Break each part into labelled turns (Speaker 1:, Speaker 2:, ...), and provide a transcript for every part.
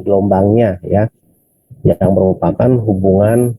Speaker 1: gelombangnya ya, yang merupakan hubungan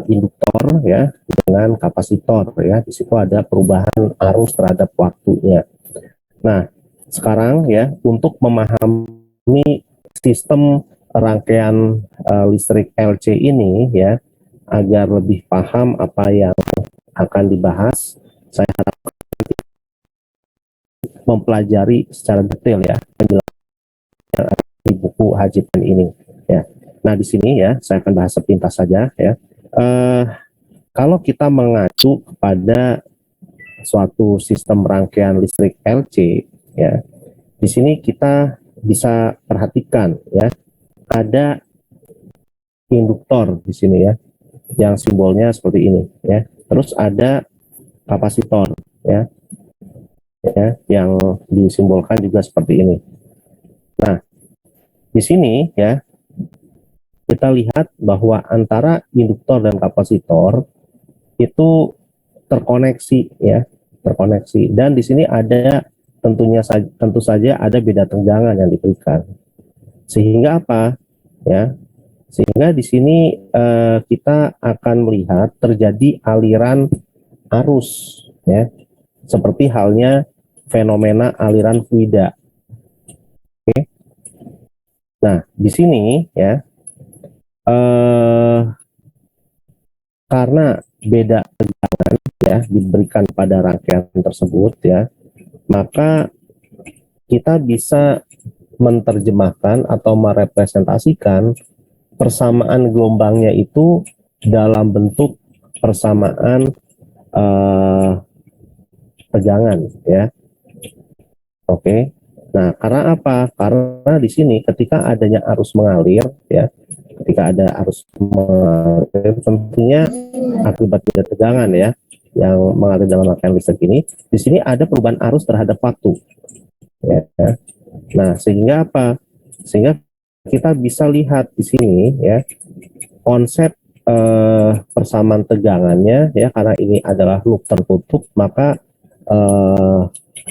Speaker 1: induktor ya dengan kapasitor ya. Di situ ada perubahan arus terhadap waktunya. Nah, sekarang ya untuk memahami sistem rangkaian listrik LC ini ya, agar lebih paham apa yang akan dibahas, saya harap mempelajari secara detail ya penjelasan di buku Hajipan ini ya. Nah, di sini ya saya akan bahas sepintas saja ya. Kalau kita mengacu kepada suatu sistem rangkaian listrik LC ya, di sini kita bisa perhatikan ya, ada induktor di sini ya, yang simbolnya seperti ini ya. Terus ada kapasitor ya, yang disimbolkan juga seperti ini. Nah, di sini ya kita lihat bahwa antara induktor dan kapasitor itu terkoneksi ya, terkoneksi. Dan di sini ada tentu saja ada beda tegangan yang diberikan. Sehingga apa? Ya, sehingga di sini kita akan melihat terjadi aliran arus ya, seperti halnya fenomena aliran fluida. Oke. Nah, di sini ya karena beda tegangan ya diberikan pada rangkaian tersebut ya, maka kita bisa menerjemahkan atau merepresentasikan persamaan gelombangnya itu dalam bentuk persamaan tegangan ya. Oke. Nah, karena apa? Karena di sini ketika adanya arus mengalir ya, ketika ada arus mengalir tentunya akibat beda tegangan ya yang mengalir dalam rangkaian listrik ini, di sini ada perubahan arus terhadap waktu ya. Nah, sehingga apa? Sehingga kita bisa lihat di sini ya konsep persamaan tegangannya ya, karena ini adalah loop tertutup, maka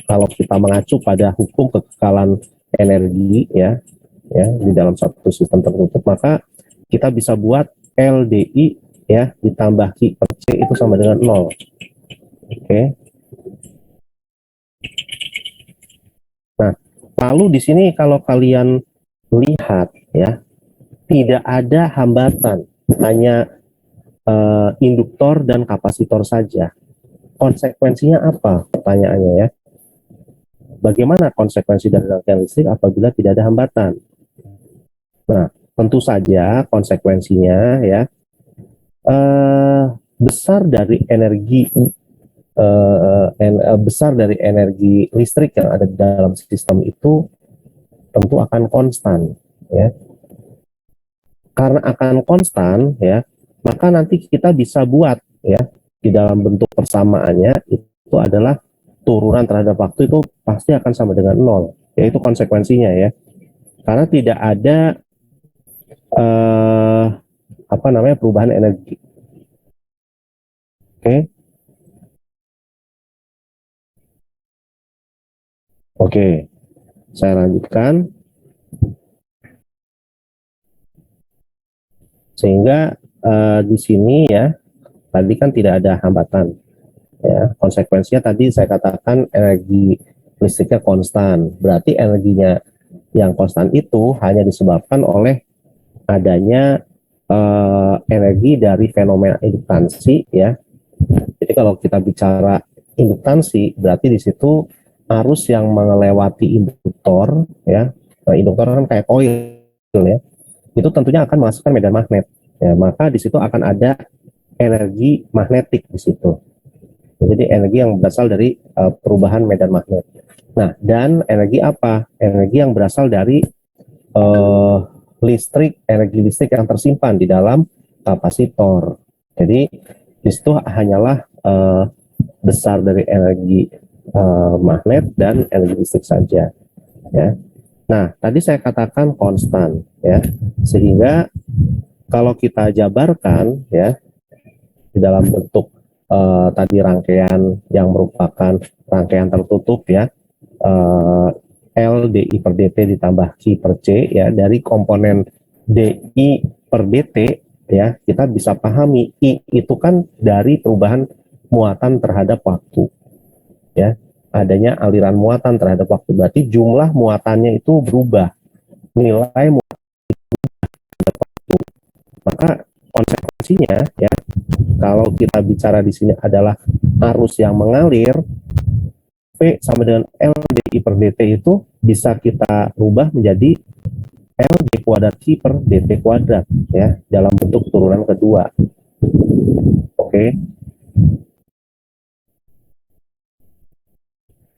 Speaker 1: kalau kita mengacu pada hukum kekekalan energi ya di dalam satu sistem tertutup, maka kita bisa buat LDI ya ditambah Q per C itu sama dengan 0. Oke. Nah, lalu di sini kalau kalian lihat ya, tidak ada hambatan, hanya induktor dan kapasitor saja. Konsekuensinya apa? Pertanyaannya ya. Bagaimana konsekuensi dari rangkaian listrik apabila tidak ada hambatan? Nah, tentu saja konsekuensinya ya besar dari energi besar dari energi listrik yang ada di dalam sistem itu tentu akan konstan ya. Karena akan konstan ya, maka nanti kita bisa buat ya di dalam bentuk persamaannya itu adalah turunan terhadap waktu itu pasti akan sama dengan 0, yaitu konsekuensinya ya. Karena tidak ada perubahan energi. Oke. Oke. Saya lanjutkan. Sehingga di sini ya tadi kan tidak ada hambatan. Ya, konsekuensinya tadi saya katakan energi listriknya konstan. Berarti energinya yang konstan itu hanya disebabkan oleh adanya energi dari fenomena induktansi ya. Jadi kalau kita bicara induktansi berarti di situ arus yang melewati induktor ya. Nah, induktor kan kayak koil ya. Itu tentunya akan menghasilkan medan magnet. Ya, maka di situ akan ada energi magnetik di situ. Jadi energi yang berasal dari perubahan medan magnet. Nah, dan energi apa? Energi yang berasal dari energi listrik yang tersimpan di dalam kapasitor. Jadi di situ hanyalah besar dari energi magnet dan energi listrik saja. Ya. Nah, tadi saya katakan konstan, ya, sehingga kalau kita jabarkan, ya, di dalam bentuk tadi rangkaian yang merupakan rangkaian tertutup, ya, L DI per DT ditambah Q per C ya, dari komponen DI per DT ya, kita bisa pahami I itu kan dari perubahan muatan terhadap waktu ya, adanya aliran muatan terhadap waktu, berarti jumlah muatannya itu berubah, nilai muatan, maka konsekuensinya ya, kalau kita bicara di sini adalah arus yang mengalir, V sama dengan L DI per DT itu bisa kita rubah menjadi L D kuadrat Q per DT kuadrat ya, dalam bentuk turunan kedua. Oke.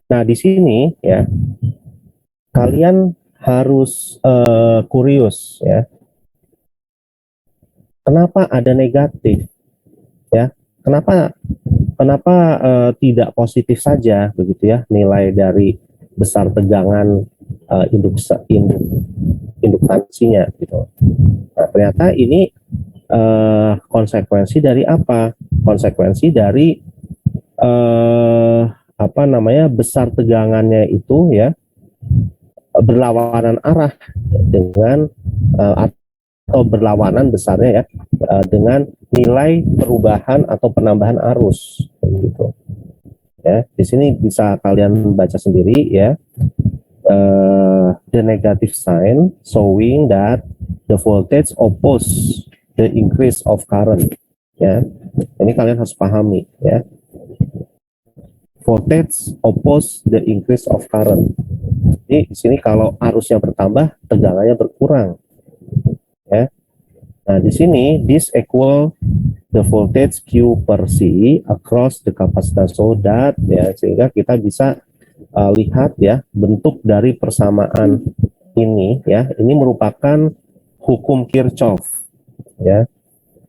Speaker 1: Nah, di sini ya, kalian harus kurius ya. Kenapa ada negatif ya? Kenapa tidak positif saja begitu ya, nilai dari besar tegangan induktansinya gitu. Nah, ternyata ini konsekuensi dari apa? Konsekuensi dari apa namanya, besar tegangannya itu ya berlawanan arah dengan atau berlawanan besarnya ya dengan nilai perubahan atau penambahan arus gitu ya. Di sini bisa kalian baca sendiri ya, the negative sign showing that the voltage oppose the increase of current ya. Ini kalian harus pahami ya, voltage oppose the increase of current. Jadi di sini kalau arusnya bertambah, tegangannya berkurang ya. Nah, di sini this equal the voltage Q per C across the capacitance, so that ya, sehingga kita bisa lihat ya, bentuk dari persamaan ini ya, ini merupakan hukum Kirchhoff ya.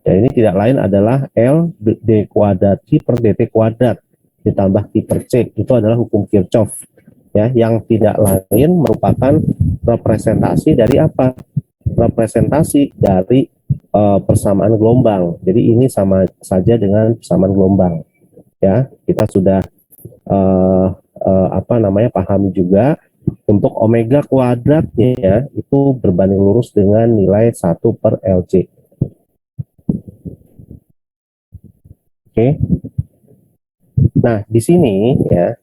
Speaker 1: Ya, ini tidak lain adalah L D kuadrat Q per DT kuadrat ditambah Q per C, itu adalah hukum Kirchhoff ya, yang tidak lain merupakan representasi dari apa? Representasi dari persamaan gelombang. Jadi ini sama saja dengan persamaan gelombang ya. Kita sudah apa namanya, pahami juga untuk omega kuadratnya ya, itu berbanding lurus dengan nilai 1 per LC. Oke. Nah, di sini ya,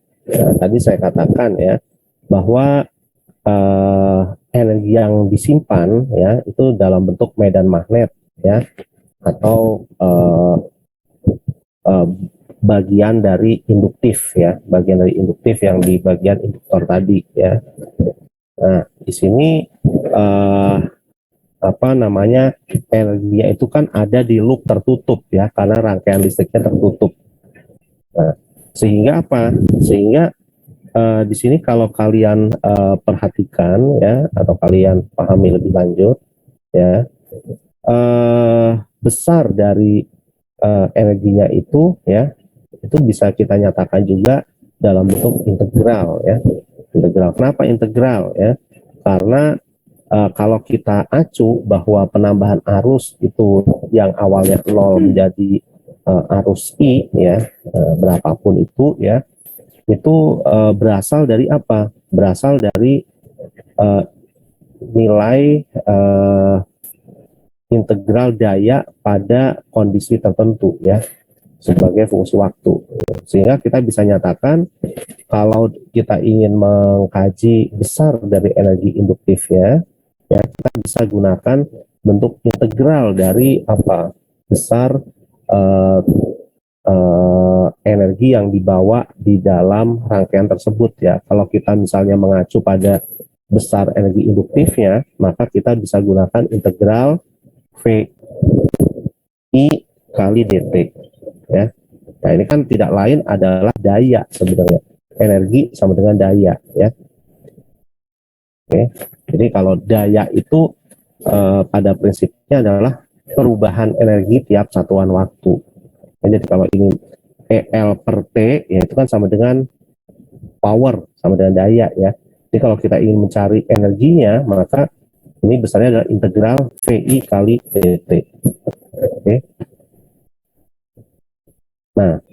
Speaker 1: tadi saya katakan ya, bahwa energi yang disimpan ya itu dalam bentuk medan magnet ya, atau bagian dari induktif ya, bagian dari induktif yang di bagian induktor tadi ya. Nah, di sini apa namanya, energinya itu kan ada di loop tertutup ya, karena rangkaian listriknya tertutup. Nah, sehingga apa? Sehingga di sini kalau kalian perhatikan ya, atau kalian pahami lebih lanjut ya, besar dari energinya itu ya, itu bisa kita nyatakan juga dalam bentuk integral ya. Integral. Kenapa integral ya? Karena kalau kita acu bahwa penambahan arus itu yang awalnya 0 menjadi arus I ya, berapapun itu ya, itu berasal dari apa? Berasal dari nilai integral daya pada kondisi tertentu ya, sebagai fungsi waktu. Sehingga kita bisa nyatakan kalau kita ingin mengkaji besar dari energi induktifnya ya, kita bisa gunakan bentuk integral dari apa? Besar energi yang dibawa di dalam rangkaian tersebut ya. Kalau kita misalnya mengacu pada besar energi induktifnya, maka kita bisa gunakan integral V I kali dt ya. Nah, ini kan tidak lain adalah daya sebenarnya. Energi sama dengan daya ya. Oke. Jadi kalau daya itu pada prinsipnya adalah perubahan energi tiap satuan waktu. Jadi kalau ini EL per T ya, itu kan sama dengan power, sama dengan daya ya. Jadi kalau kita ingin mencari energinya, maka ini besarnya adalah integral VI kali dt. Oke. Nah,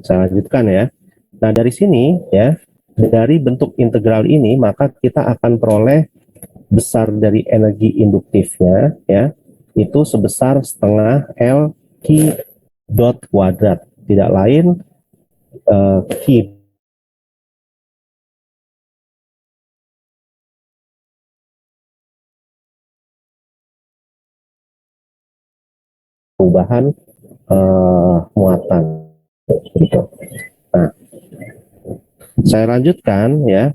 Speaker 1: saya lanjutkan ya. Nah, dari sini ya, dari bentuk integral ini maka kita akan peroleh besar dari energi induktifnya ya itu sebesar setengah L Q dot kuadrat, tidak lain Q perubahan muatan gitu. Nah, saya lanjutkan ya.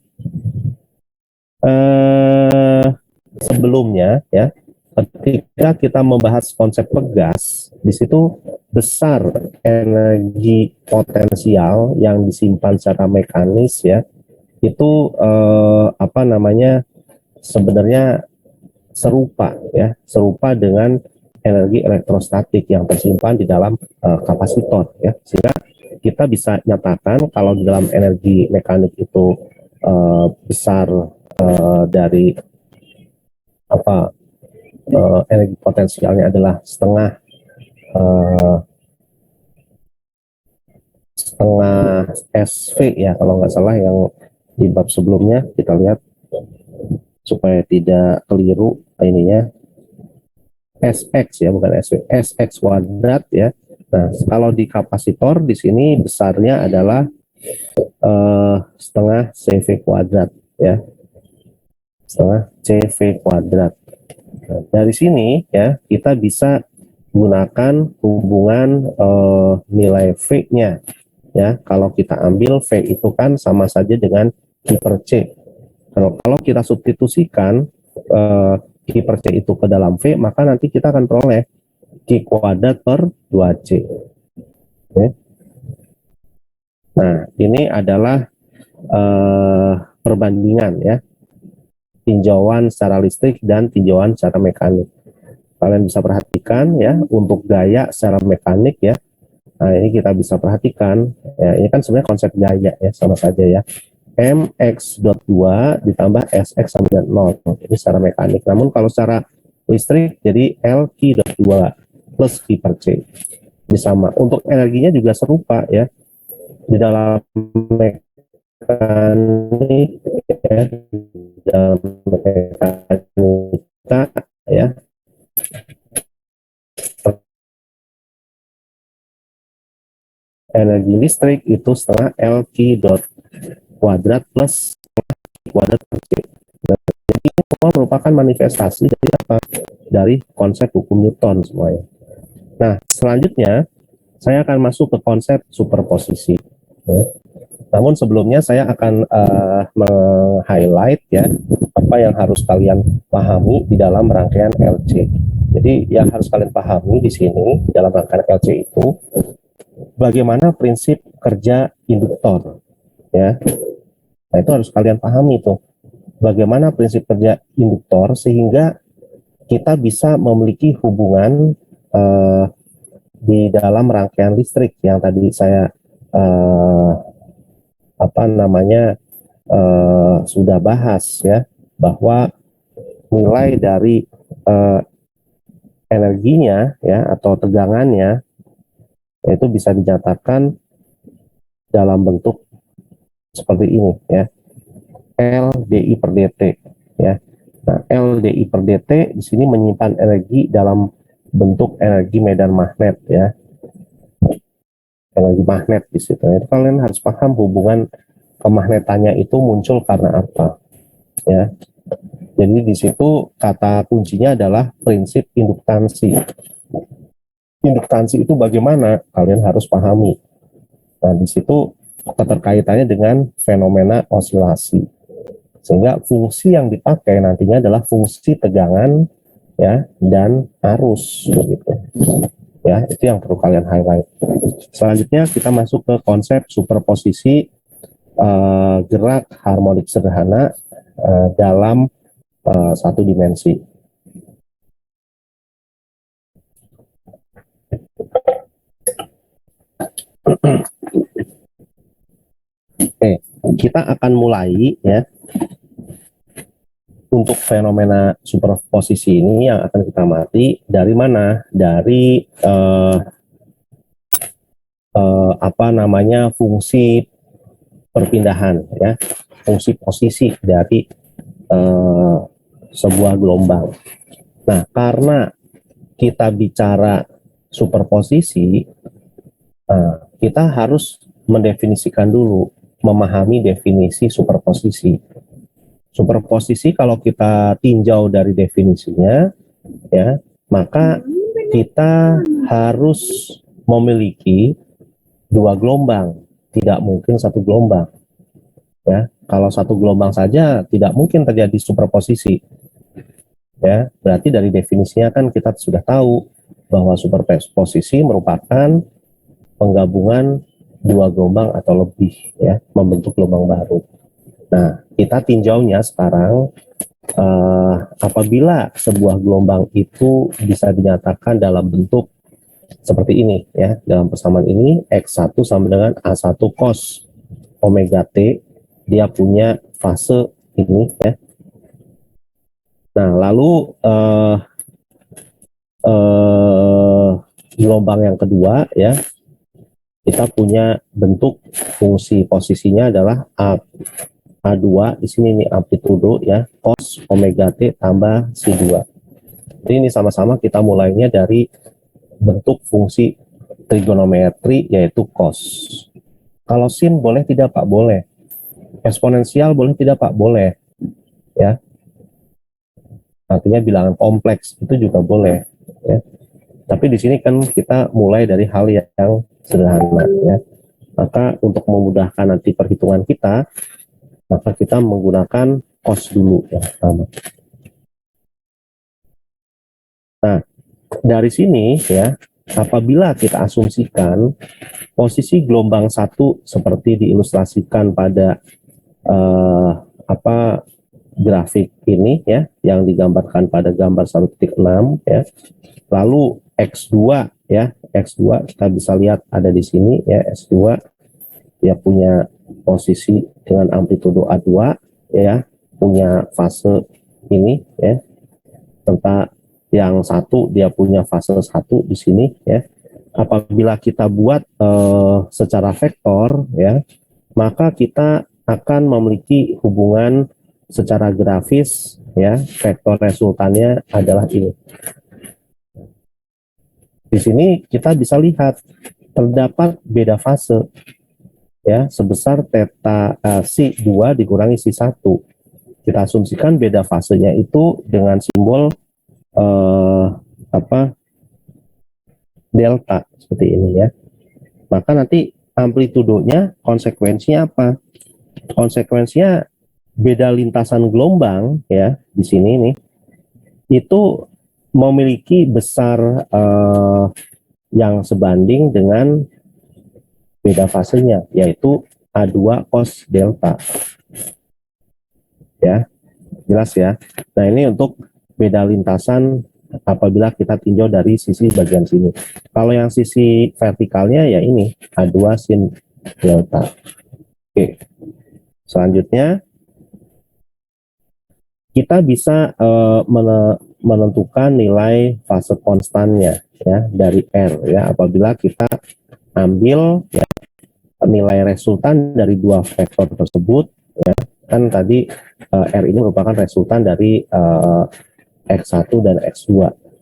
Speaker 1: Sebelumnya ya, ketika kita membahas konsep pegas, di situ besar energi potensial yang disimpan secara mekanis ya, itu apa namanya sebenarnya serupa dengan energi elektrostatik yang tersimpan di dalam kapasitor ya, sehingga kita bisa nyatakan kalau di dalam energi mekanik itu besar dari apa energi potensialnya adalah setengah SV ya kalau nggak salah, yang di bab sebelumnya kita lihat supaya tidak keliru ininya, SX ya bukan SV, SX kuadrat ya. Nah kalau di kapasitor di sini besarnya adalah setengah CV kuadrat ya, setengah CV kuadrat. Nah, dari sini ya kita bisa gunakan hubungan nilai V-nya ya. Kalau kita ambil V itu kan sama saja dengan Q per C. Kalau kita substitusikan Q per C itu ke dalam V, maka nanti kita akan peroleh Q kuadrat per 2C. Oke. Nah, ini adalah perbandingan ya, tinjauan secara listrik dan tinjauan secara mekanik. Kalian bisa perhatikan ya, untuk gaya secara mekanik ya. Nah, ini kita bisa perhatikan ya, ini kan sebenarnya konsep gaya ya, sama saja ya. Mx.2 ditambah Sx sama dengan 0. Ini secara mekanik. Namun kalau secara listrik jadi Lq.2 plus Q per C. Ini sama. Untuk energinya juga serupa ya. Di dalam mekanik ya, di dalam mekanika ya, energi listrik itu setengah Lq dot kuadrat plus kuadrat per C. Jadi ini semua merupakan manifestasi dari apa? Dari konsep hukum Newton semuanya. Nah, selanjutnya saya akan masuk ke konsep superposisi. Ya. Namun sebelumnya saya akan meng-highlight ya apa yang harus kalian pahami di dalam rangkaian LC. Jadi yang harus kalian pahami di sini di dalam rangkaian LC itu bagaimana prinsip kerja induktor ya. Nah, itu harus kalian pahami itu. Bagaimana prinsip kerja induktor sehingga kita bisa memiliki hubungan di dalam rangkaian listrik yang tadi saya sudah bahas ya, bahwa nilai dari energinya ya atau tegangannya itu bisa dinyatakan dalam bentuk seperti ini ya, LDI per dt ya. Nah, LDI per dt di sini menyimpan energi dalam bentuk energi medan magnet ya, energi magnet di situ. Itu kalian harus paham hubungan kemagnetannya itu muncul karena apa ya. Jadi di situ kata kuncinya adalah prinsip induktansi. Induktansi itu bagaimana? Kalian harus pahami. Nah, di situ keterkaitannya dengan fenomena osilasi. Sehingga fungsi yang dipakai nantinya adalah fungsi tegangan ya dan arus begitu. Ya, itu yang perlu kalian highlight. Selanjutnya kita masuk ke konsep superposisi gerak harmonik sederhana dalam satu dimensi. Oke, kita akan mulai ya. Untuk fenomena superposisi ini yang akan kita amati dari mana? Dari fungsi perpindahan ya, fungsi posisi dari sebuah gelombang. Nah, karena kita bicara superposisi, kita harus mendefinisikan dulu, memahami definisi superposisi. Superposisi kalau kita tinjau dari definisinya, ya, maka kita harus memiliki dua gelombang, tidak mungkin satu gelombang. Ya, kalau satu gelombang saja tidak mungkin terjadi superposisi. Ya, berarti dari definisinya kan kita sudah tahu bahwa superposisi merupakan penggabungan dua gelombang atau lebih, ya, membentuk gelombang baru. Nah, kita tinjaunya sekarang apabila sebuah gelombang itu bisa dinyatakan dalam bentuk seperti ini, ya. Dalam persamaan ini X1 sama dengan A1 cos omega T, dia punya fase ini, ya. Nah, lalu gelombang yang kedua, ya, kita punya bentuk fungsi posisinya adalah A2, di sini nih amplitudo, ya, cos omega T tambah C2. Jadi ini sama-sama kita mulainya dari bentuk fungsi trigonometri yaitu cos. Kalau sin boleh tidak Pak? Boleh. Eksponensial boleh tidak Pak? Boleh. Ya. Artinya bilangan kompleks itu juga boleh, ya. Tapi di sini kan kita mulai dari hal yang sederhana, ya. Maka untuk memudahkan nanti perhitungan kita, maka kita menggunakan cos dulu yang pertama. Nah, dari sini, ya, apabila kita asumsikan posisi gelombang satu seperti diilustrasikan pada grafik ini, ya, yang digambarkan pada gambar 1.6, ya. Lalu X2, ya, X2 kita bisa lihat ada di sini, ya, X2 dia punya posisi dengan amplitudo A2, ya, punya fase ini, ya. Serta yang satu dia punya fase 1 di sini, ya. Apabila kita buat secara vektor, ya, maka kita akan memiliki hubungan secara grafis, ya. Vektor resultannya adalah ini. Di sini kita bisa lihat terdapat beda fase, ya, sebesar theta C2 dikurangi C1. Kita asumsikan beda fasenya itu dengan simbol delta seperti ini, ya. Maka nanti amplitudonya konsekuensinya apa? Konsekuensinya beda lintasan gelombang, ya, di sini nih itu memiliki besar yang sebanding dengan beda fasenya, yaitu A2 cos delta. Ya, jelas ya. Nah, ini untuk beda lintasan apabila kita tinjau dari sisi bagian sini. Kalau yang sisi vertikalnya ya ini A2 sin delta. Oke. Selanjutnya kita bisa menentukan nilai fase konstannya, ya, dari R, ya, apabila kita ambil, ya, nilai resultan dari dua vektor tersebut, ya. Kan tadi R ini merupakan resultan dari X1 dan X2,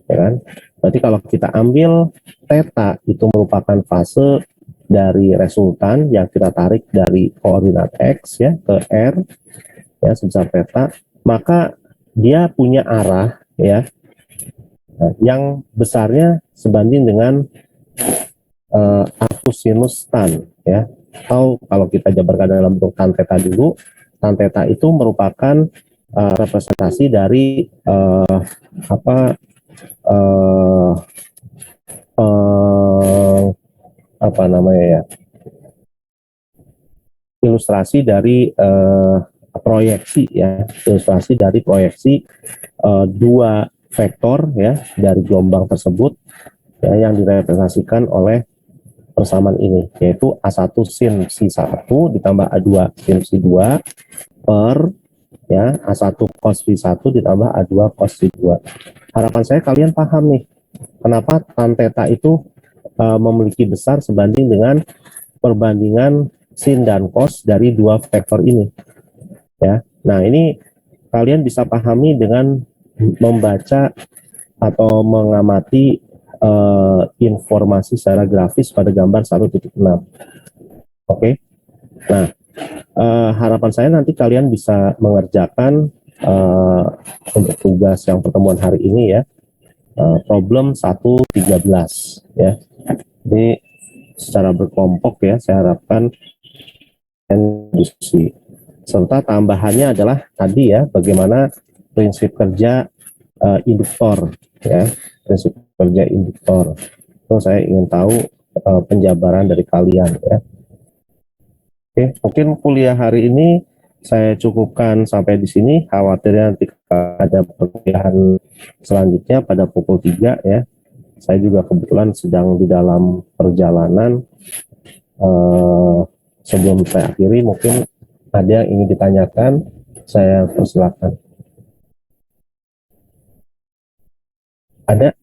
Speaker 1: ya kan? Berarti kalau kita ambil theta itu merupakan fase dari resultan yang kita tarik dari koordinat X, ya, ke R, ya, sebesar theta, maka dia punya arah, ya, yang besarnya sebanding dengan arcus sinus tan, ya. Atau kalau kita jabarkan dalam bentuk tan theta dulu, tan theta itu merupakan representasi dari apa namanya, ya, ilustrasi dari proyeksi, ya, ilustrasi dari proyeksi dua vektor, ya, dari gelombang tersebut, ya, yang direpresentasikan oleh persamaan ini, yaitu A1 sin C1 ditambah A2 sin C2 per, ya, A1 cos V1 ditambah A2 cos V2. Harapan saya kalian paham nih, kenapa tan theta itu memiliki besar sebanding dengan perbandingan sin dan cos dari dua vektor ini ya. Nah, ini kalian bisa pahami dengan membaca atau mengamati informasi secara grafis pada gambar 1.6. Oke. Nah, harapan saya nanti kalian bisa mengerjakan untuk tugas yang pertemuan hari ini ya, problem 1.13 ya. Ini secara berkelompok ya, saya harapkan diskusi. Serta tambahannya adalah tadi ya, bagaimana prinsip kerja induktor ya, prinsip kerja induktor. Itu saya ingin tahu penjabaran dari kalian ya. Oke, mungkin kuliah hari ini saya cukupkan sampai di sini. Khawatirnya nanti ada perkuliahan selanjutnya pada pukul 3 ya. Saya juga kebetulan sedang di dalam perjalanan. Sebelum saya akhiri, mungkin ada yang ingin ditanyakan, saya persilakan. Ada?